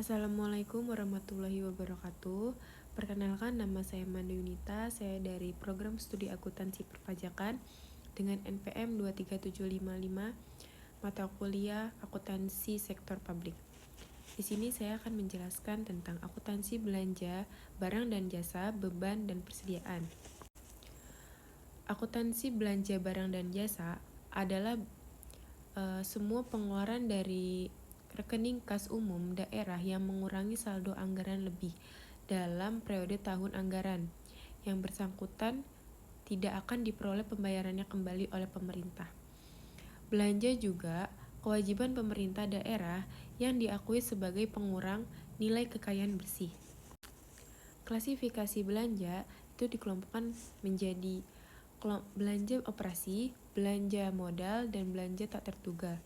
Assalamualaikum warahmatullahi wabarakatuh. Perkenalkan, nama saya Manda Yunita. Saya dari Program Studi Akuntansi Perpajakan dengan NPM 23755, mata kuliah Akuntansi Sektor Publik. Di sini saya akan menjelaskan tentang akuntansi belanja, barang dan jasa, beban dan persediaan. Akuntansi belanja barang dan jasa adalah semua pengeluaran dari rekening kas umum daerah yang mengurangi saldo anggaran lebih dalam periode tahun anggaran. Yang bersangkutan tidak akan diperoleh pembayarannya kembali oleh pemerintah. Belanja juga kewajiban pemerintah daerah yang diakui sebagai pengurang nilai kekayaan bersih. Klasifikasi belanja itu dikelompokkan menjadi belanja operasi, belanja modal, dan belanja tak terduga.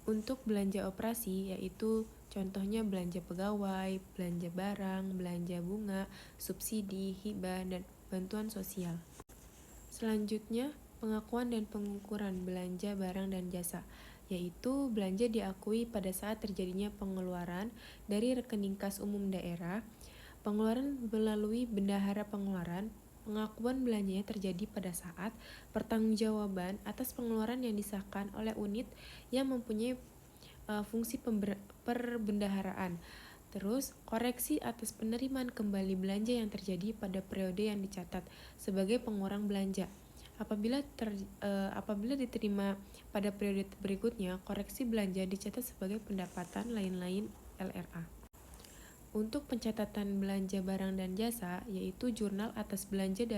Untuk belanja operasi yaitu contohnya belanja pegawai, belanja barang, belanja bunga, subsidi, hibah, dan bantuan sosial. Selanjutnya, pengakuan dan pengukuran belanja barang dan jasa, yaitu belanja diakui pada saat terjadinya pengeluaran dari rekening kas umum daerah, pengeluaran melalui bendahara pengeluaran. Pengakuan belanjanya terjadi pada saat pertanggungjawaban atas pengeluaran yang disahkan oleh unit yang mempunyai fungsi perbendaharaan. Terus, koreksi atas penerimaan kembali belanja yang terjadi pada periode yang dicatat sebagai pengurang belanja. Apabila diterima pada periode berikutnya, koreksi belanja dicatat sebagai pendapatan lain-lain LRA. Untuk pencatatan belanja barang dan jasa, yaitu jurnal atas belanja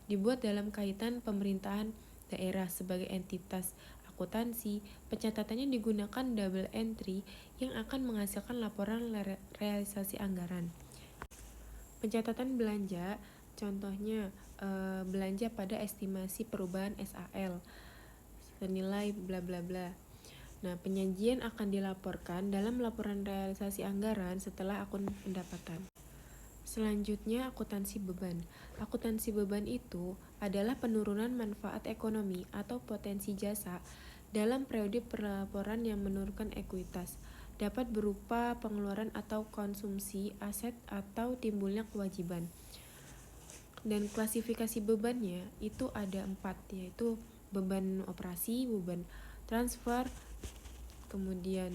dibuat dalam kaitan pemerintahan daerah sebagai entitas akuntansi. Pencatatannya digunakan double entry yang akan menghasilkan laporan realisasi anggaran. Pencatatan belanja, contohnya belanja pada estimasi perubahan SAL senilai bla bla bla. Nah, penyajian akan dilaporkan dalam laporan realisasi anggaran setelah akun pendapatan. Selanjutnya, akuntansi beban. Akuntansi beban itu adalah penurunan manfaat ekonomi atau potensi jasa dalam periode pelaporan yang menurunkan ekuitas. Dapat berupa pengeluaran atau konsumsi aset atau timbulnya kewajiban. Dan klasifikasi bebannya itu ada 4, yaitu beban operasi, beban transfer, kemudian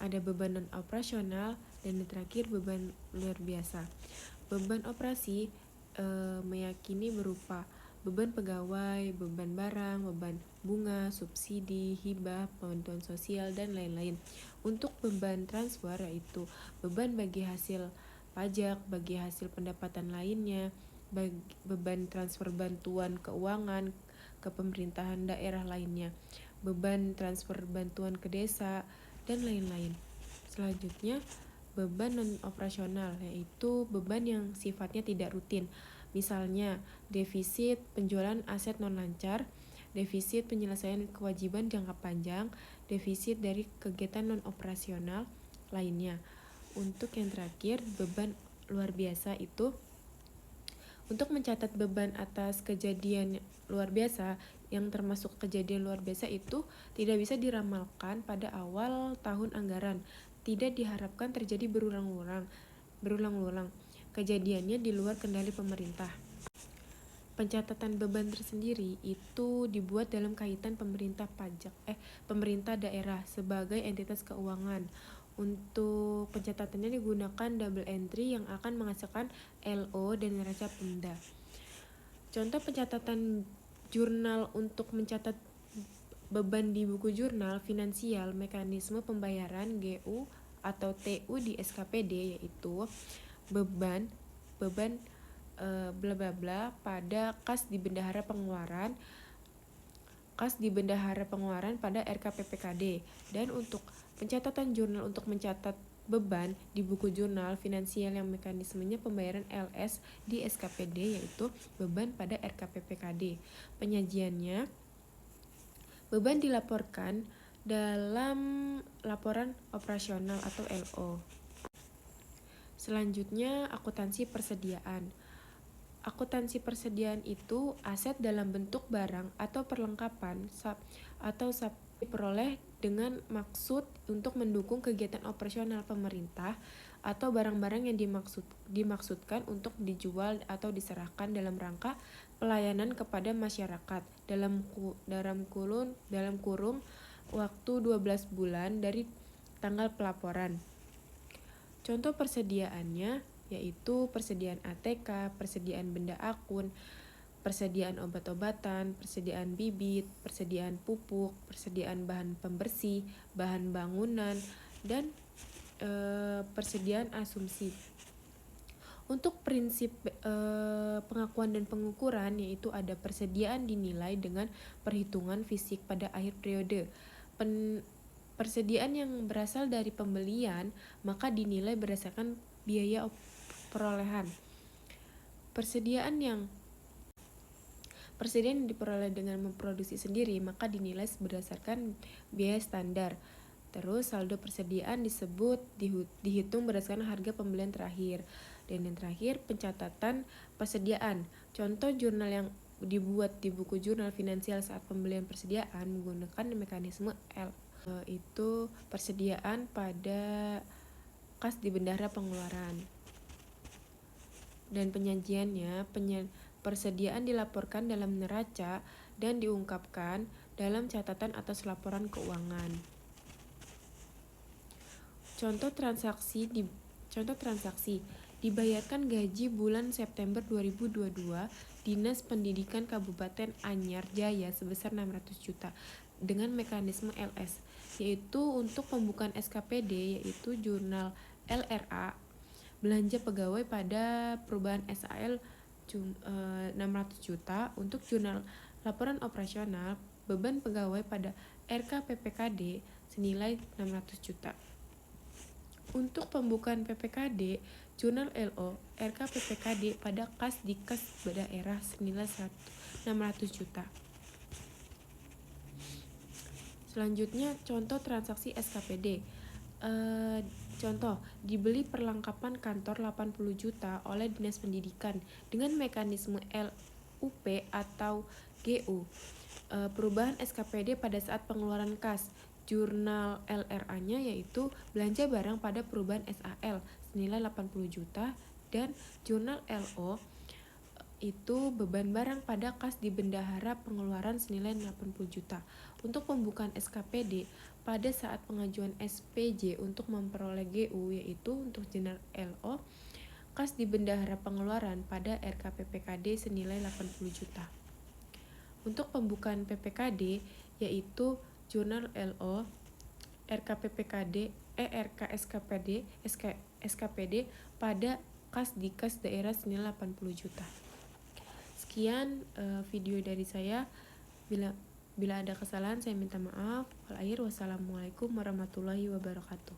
ada beban non-operasional, dan yang terakhir beban luar biasa. Beban operasi meyakini berupa beban pegawai, beban barang, beban bunga, subsidi, hibah, bantuan sosial, dan lain-lain. Untuk beban transfer yaitu beban bagi hasil pajak, bagi hasil pendapatan lainnya, beban transfer bantuan keuangan ke pemerintahan daerah lainnya, beban transfer bantuan ke desa, dan lain-lain. Selanjutnya, beban non-operasional, yaitu beban yang sifatnya tidak rutin. Misalnya, defisit penjualan aset non-lancar, defisit penyelesaian kewajiban jangka panjang, defisit dari kegiatan non-operasional lainnya. Untuk yang terakhir, beban luar biasa itu untuk mencatat beban atas kejadian luar biasa yang termasuk kejadian luar biasa itu tidak bisa diramalkan pada awal tahun anggaran. Tidak diharapkan terjadi berulang-ulang. Kejadiannya di luar kendali pemerintah. Pencatatan beban tersendiri itu dibuat dalam kaitan pemerintah daerah sebagai entitas keuangan. Untuk pencatatannya digunakan double entry yang akan menghasilkan LO dan neraca pemda. Contoh pencatatan jurnal untuk mencatat beban di buku jurnal finansial mekanisme pembayaran GU atau TU di SKPD, yaitu beban bla bla bla pada kas di bendahara pengeluaran pada RKPPKD. Dan untuk pencatatan jurnal untuk mencatat beban di buku jurnal finansial yang mekanismenya pembayaran LS di SKPD, yaitu beban pada RKPPKD. Penyajiannya, beban dilaporkan dalam laporan operasional atau LO. Selanjutnya, akuntansi persediaan. Akuntansi persediaan itu aset dalam bentuk barang atau perlengkapan diperoleh dengan maksud untuk mendukung kegiatan operasional pemerintah atau barang-barang yang dimaksudkan untuk dijual atau diserahkan dalam rangka pelayanan kepada masyarakat dalam kurung waktu 12 bulan dari tanggal pelaporan. Contoh persediaannya yaitu persediaan ATK, persediaan benda akun, persediaan obat-obatan, persediaan bibit, persediaan pupuk, persediaan bahan pembersih, bahan bangunan, dan persediaan asumsi. Untuk prinsip pengakuan dan pengukuran yaitu ada persediaan dinilai dengan perhitungan fisik pada akhir periode. Persediaan yang berasal dari pembelian maka dinilai berdasarkan biaya perolehan. Persediaan yang diperoleh dengan memproduksi sendiri maka dinilai berdasarkan biaya standar. Terus saldo persediaan dihitung berdasarkan harga pembelian terakhir. Dan yang terakhir pencatatan persediaan. Contoh jurnal yang dibuat di buku jurnal finansial saat pembelian persediaan menggunakan mekanisme L. Itu persediaan pada kas di bendahara pengeluaran. Dan penyajiannya, persediaan dilaporkan dalam neraca dan diungkapkan dalam catatan atas laporan keuangan. Contoh transaksi dibayarkan gaji bulan September 2022 Dinas Pendidikan Kabupaten Anyar Jaya sebesar 600 juta dengan mekanisme LS, yaitu untuk pembukaan SKPD yaitu jurnal LRA, belanja pegawai pada perubahan SAL 600 juta, untuk jurnal laporan operasional beban pegawai pada RKPPKD senilai 600 juta. Untuk pembukaan PPKD, jurnal LO, RKPPKD pada kas di kas daerah senilai 600 juta. Selanjutnya contoh transaksi SKPD. Contoh, dibeli perlengkapan kantor 80 juta oleh Dinas Pendidikan dengan mekanisme LUP atau GU. Perubahan SKPD pada saat pengeluaran kas. Jurnal LRA-nya yaitu belanja barang pada perubahan SAL senilai 80 juta dan jurnal LO itu beban barang pada kas di bendahara pengeluaran senilai 80 juta. Untuk pembukaan SKPD pada saat pengajuan SPJ untuk memperoleh GU yaitu untuk jurnal LO kas di bendahara pengeluaran pada RKPPKD senilai 80 juta. Untuk pembukaan PPKD yaitu jurnal LO, RKPPKD, SKPD pada kas di kas daerah senilai 80 juta. Sekian video dari saya. Bila ada kesalahan saya minta maaf. Wassalamualaikum warahmatullahi wabarakatuh.